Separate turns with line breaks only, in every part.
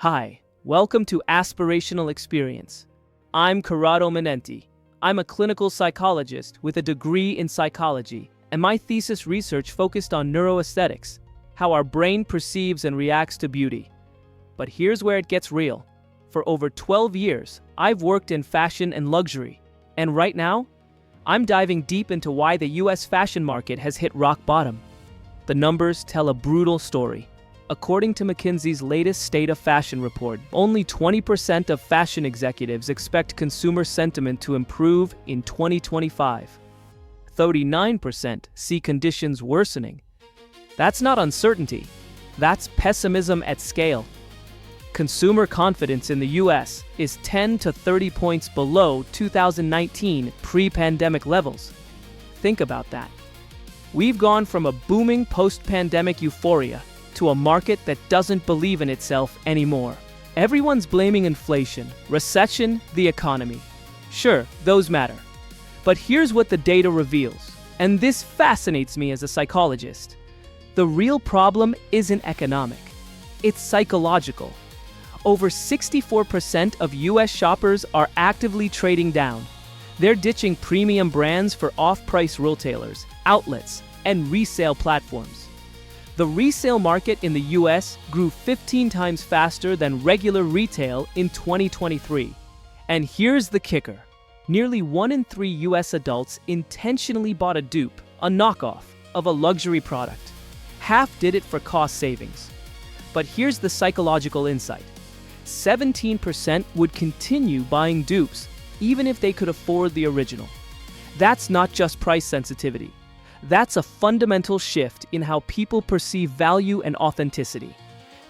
Hi, welcome to Aspirational Experience. I'm Corrado Manenti. I'm a clinical psychologist with a degree in psychology, and my thesis research focused on neuroaesthetics, how our brain perceives and reacts to beauty. But here's where it gets real. For over 12 years, I've worked in fashion and luxury, and right now, I'm diving deep into why the US fashion market has hit rock bottom. The numbers tell a brutal story. According to McKinsey's latest State of Fashion report, only 20% of fashion executives expect consumer sentiment to improve in 2025. 39% see conditions worsening. That's not uncertainty. That's pessimism at scale. Consumer confidence in the US is 10 to 30 points below 2019 pre-pandemic levels. Think about that. We've gone from a booming post-pandemic euphoria to a market that doesn't believe in itself anymore. Everyone's blaming inflation, recession, the economy. Sure, those matter. But here's what the data reveals, and this fascinates me as a psychologist. The real problem isn't economic. It's psychological. Over 64% of US shoppers are actively trading down. They're ditching premium brands for off-price retailers, outlets, and resale platforms. The resale market in the US grew 15 times faster than regular retail in 2023. And here's the kicker. Nearly 1 in 3 US adults intentionally bought a dupe, a knockoff, of a luxury product. Half did it for cost savings. But here's the psychological insight. 17% would continue buying dupes, even if they could afford the original. That's not just price sensitivity. That's a fundamental shift in how people perceive value and authenticity.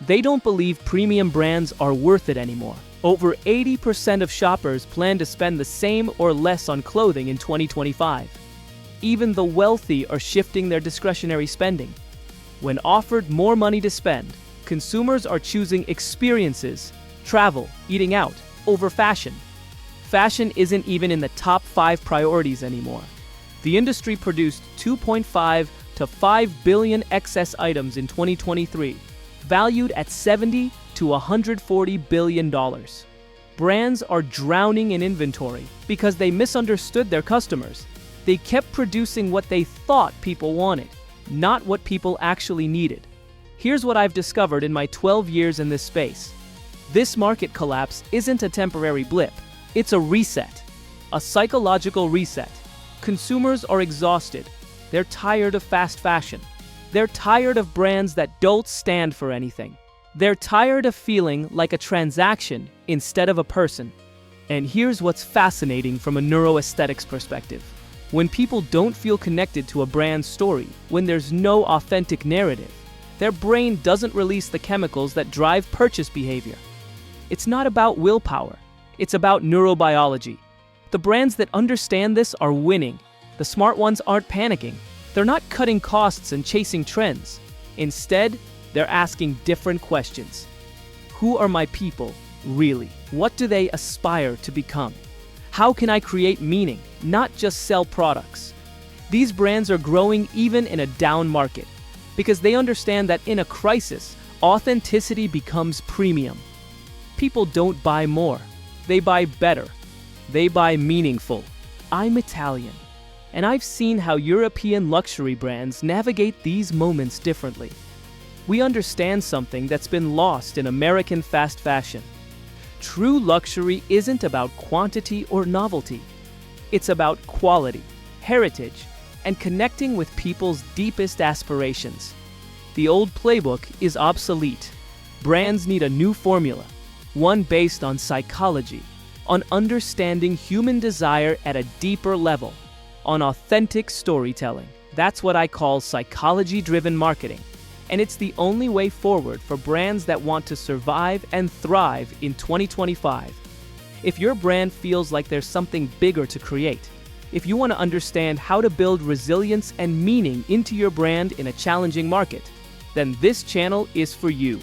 They don't believe premium brands are worth it anymore. Over 80% of shoppers plan to spend the same or less on clothing in 2025. Even the wealthy are shifting their discretionary spending. When offered more money to spend, consumers are choosing experiences, travel, eating out, over fashion. Fashion isn't even in the top 5 priorities anymore. The industry produced 2.5 to 5 billion excess items in 2023, valued at $70 to $140 billion. Brands are drowning in inventory because they misunderstood their customers. They kept producing what they thought people wanted, not what people actually needed. Here's what I've discovered in my 12 years in this space. This market collapse isn't a temporary blip. It's a reset, a psychological reset. Consumers are exhausted. They're tired of fast fashion. They're tired of brands that don't stand for anything. They're tired of feeling like a transaction instead of a person. And here's what's fascinating from a neuroaesthetics perspective. When people don't feel connected to a brand's story, when there's no authentic narrative, their brain doesn't release the chemicals that drive purchase behavior. It's not about willpower. It's about neurobiology. The brands that understand this are winning. The smart ones aren't panicking. They're not cutting costs and chasing trends. Instead, they're asking different questions. Who are my people, really? What do they aspire to become? How can I create meaning, not just sell products? These brands are growing even in a down market because they understand that in a crisis, authenticity becomes premium. People don't buy more. They buy better. They buy meaningful. I'm Italian, and I've seen how European luxury brands navigate these moments differently. We understand something that's been lost in American fast fashion. True luxury isn't about quantity or novelty. It's about quality, heritage, and connecting with people's deepest aspirations. The old playbook is obsolete. Brands need a new formula, one based on psychology, on understanding human desire at a deeper level, on authentic storytelling. That's what I call psychology-driven marketing. And it's the only way forward for brands that want to survive and thrive in 2025. If your brand feels like there's something bigger to create, if you want to understand how to build resilience and meaning into your brand in a challenging market, then this channel is for you.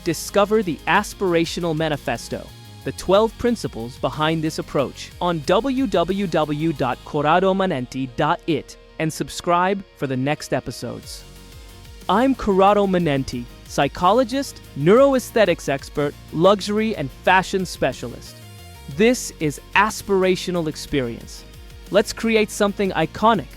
Discover the Aspirational Manifesto, the 12 principles behind this approach, on www.corradomanenti.it and subscribe for the next episodes. I'm Corrado Manenti, psychologist, neuroaesthetics expert, luxury and fashion specialist. This is aspirational experience. Let's create something iconic,